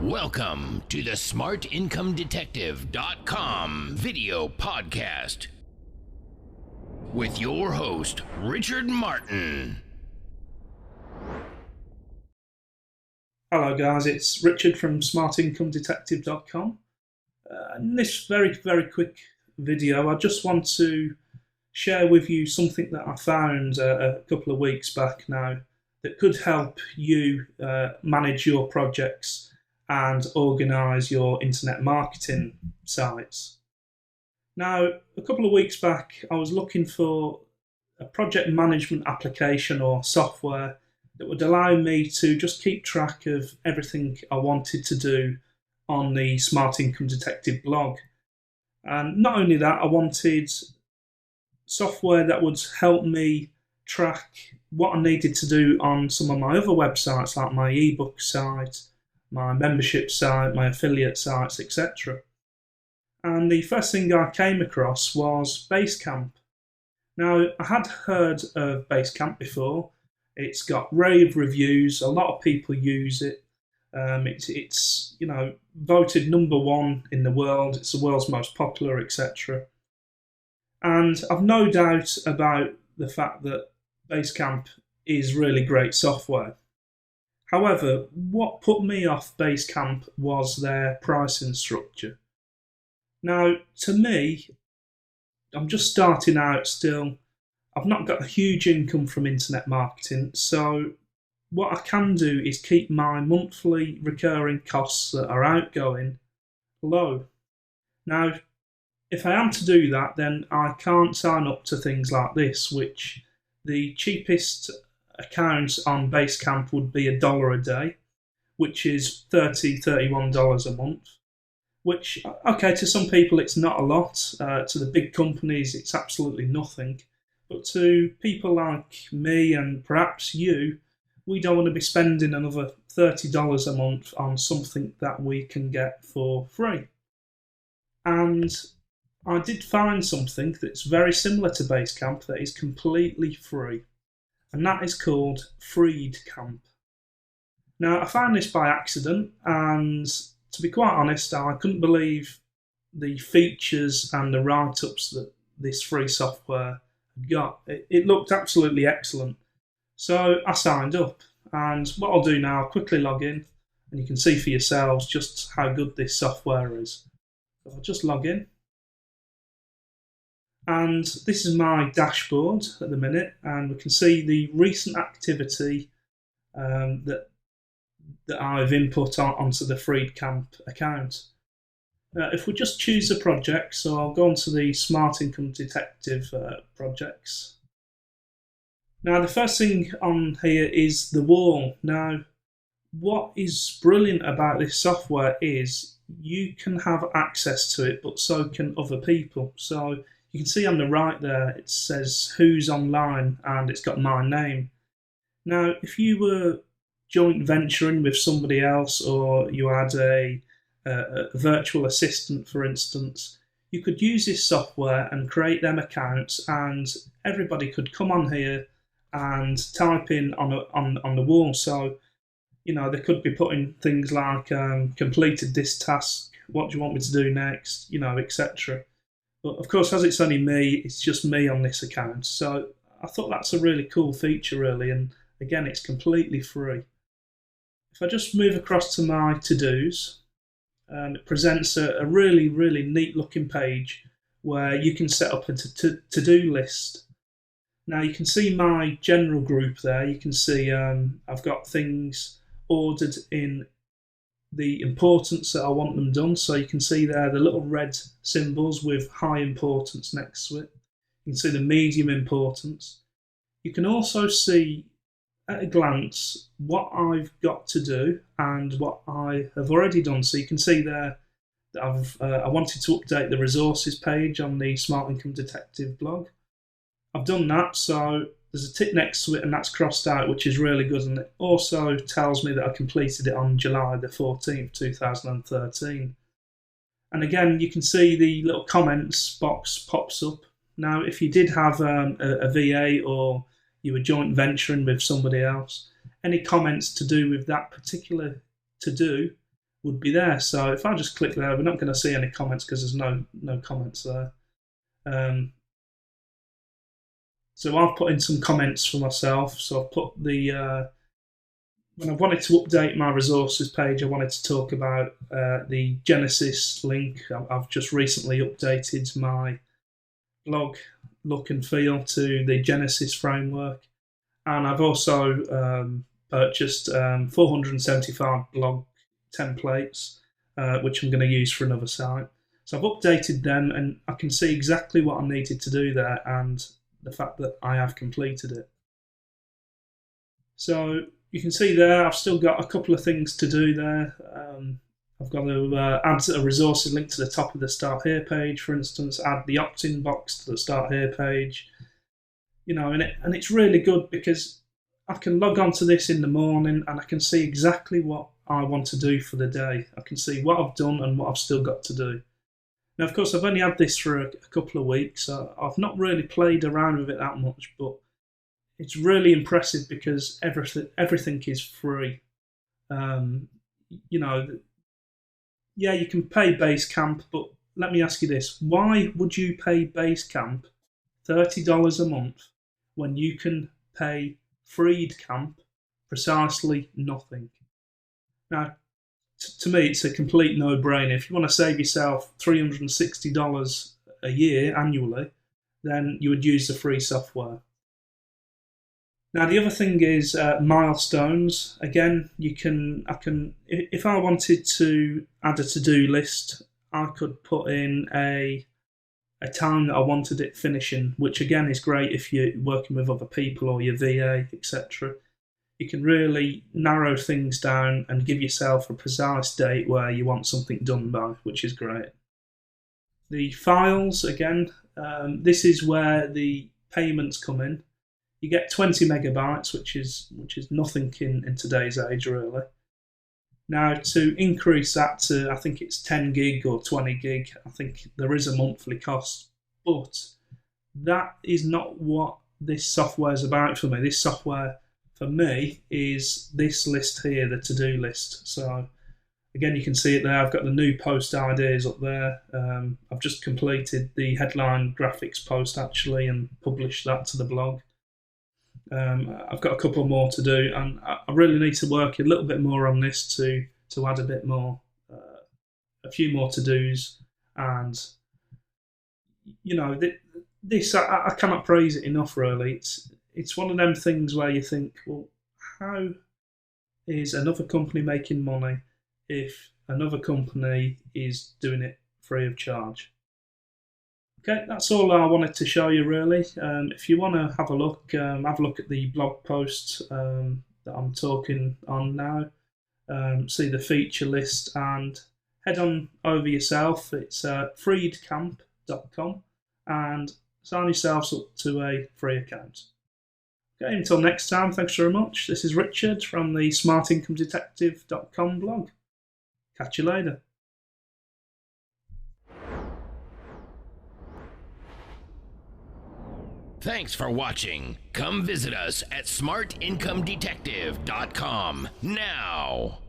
Welcome to the SmartIncomeDetective.com video podcast with your host, Richard Martin. Hello guys, it's Richard from SmartIncomeDetective.com. In this very quick video, I just want to share with you something that I found a couple of weeks back now that could help you manage your projects and organise your internet marketing sites. Now, a couple of weeks back, I was looking for a project management application or software that would allow me to just keep track of everything I wanted to do on the Smart Income Detective blog. And not only that, I wanted software that would help me track what I needed to do on some of my other websites, like my ebook site, my membership site, my affiliate sites, etc. And the first thing I came across was BaseCamp. Now, I had heard of BaseCamp before. It's got rave reviews. A lot of people use it. It's voted #1 in the world. It's the world's most popular, etc. And I've no doubt about the fact that BaseCamp is really great software. However, what put me off BaseCamp was their pricing structure. Now, to me, I'm just starting out still. I've not got a huge income from internet marketing, so what I can do is keep my monthly recurring costs that are outgoing low. Now, if I am to do that, then I can't sign up to things like this, which the cheapest accounts on BaseCamp would be $1 a day, which is $31 a month. Which, okay, to some people it's not a lot. To the big companies it's absolutely nothing. But to people like me and perhaps you, we don't want to be spending another $30 a month on something that we can get for free. And I did find something that's very similar to BaseCamp that is completely free. And that is called FreedCamp. Now, I found this by accident, and to be quite honest, I couldn't believe the features and the write-ups that this free software had got. It looked absolutely excellent. So I signed up, and what I'll do now, I'll quickly log in, and you can see for yourselves just how good this software is. So I'll just log in. And this is my dashboard at the minute, and we can see the recent activity that I've input onto the FreedCamp account. If we just choose a project, so I'll go onto the Smart Income Detective projects. Now, the first thing on here is the wall. Now, what is brilliant about this software is you can have access to it, but so can other people. So you can see on the right there, it says who's online, and it's got my name. Now, if you were joint venturing with somebody else, or you had a virtual assistant, for instance, you could use this software and create them accounts, and everybody could come on here and type in on the wall. So, they could be putting things like completed this task, what do you want me to do next, etc. But of course, as it's only me, it's just me on this account. So I thought that's a really cool feature, really. And again, it's completely free. If I just move across to my to-dos, it presents a really neat looking page where you can set up a to-do list. Now you can see my general group there. You can see I've got things ordered in the importance that I want them done. So you can see there the little red symbols with high importance next to it. You can see the medium importance. You can also see at a glance what I've got to do and what I have already done. So you can see there that I wanted to update the resources page on the Smart Income Detective blog. I've done that, so there's a tick next to it, and that's crossed out, which is really good. And it also tells me that I completed it on July the 14th, 2013. And again, you can see the little comments box pops up. Now, if you did have a VA, or you were joint venturing with somebody else, any comments to do with that particular to-do would be there. So if I just click there, we're not going to see any comments because there's no comments there. So I've put in some comments for myself. So I've put the when I wanted to update my resources page, I wanted to talk about the Genesis link. I've just recently updated my blog look and feel to the Genesis framework, and I've also purchased 475 blog templates, which I'm going to use for another site. So I've updated them, and I can see exactly what I needed to do there, and the fact that I have completed it. So you can see there, I've still got a couple of things to do there. I've got to add a resources link to the top of the Start Here page, for instance, add the opt-in box to the Start Here page. You know, and it's really good because I can log on to this in the morning and I can see exactly what I want to do for the day. I can see what I've done and what I've still got to do. Now, of course, I've only had this for a couple of weeks, so I've not really played around with it that much, but it's really impressive because everything is free. You know, yeah, you can pay BaseCamp, but let me ask you this. Why would you pay BaseCamp $30 a month when you can pay FreeCamp precisely nothing? Now, to me, it's a complete no-brainer. If you want to save yourself $360 a year annually, then you would use the free software. Now, the other thing is milestones. Again, if I wanted to add a to-do list, I could put in a time that I wanted it finishing, which again is great if you're working with other people or your VA, etc. You can really narrow things down and give yourself a precise date where you want something done by, which is great. The files, again, this is where the payments come in. You get 20 megabytes, which is nothing in today's age, really. Now, to increase that to, I think it's 10 gig or 20 gig, I think there is a monthly cost, but that is not what this software is about for me. This software, for me, is this list here, the to-do list. So, again, you can see it there. I've got the new post ideas up there. I've just completed the headline graphics post, actually, and published that to the blog. I've got a couple more to do, and I really need to work a little bit more on this to add a bit more, a few more to-dos. And, you know, this I cannot praise it enough, really. It's one of them things where you think, well, how is another company making money if another company is doing it free of charge? Okay, that's all I wanted to show you, really. If you want to have a look at the blog post that I'm talking on now. See the feature list and head on over yourself. It's freedcamp.com and sign yourselves up to a free account. Okay, until next time, thanks very much. This is Richard from the smartincomedetective.com blog. Catch you later. Thanks for watching. Come visit us at smartincomedetective.com now.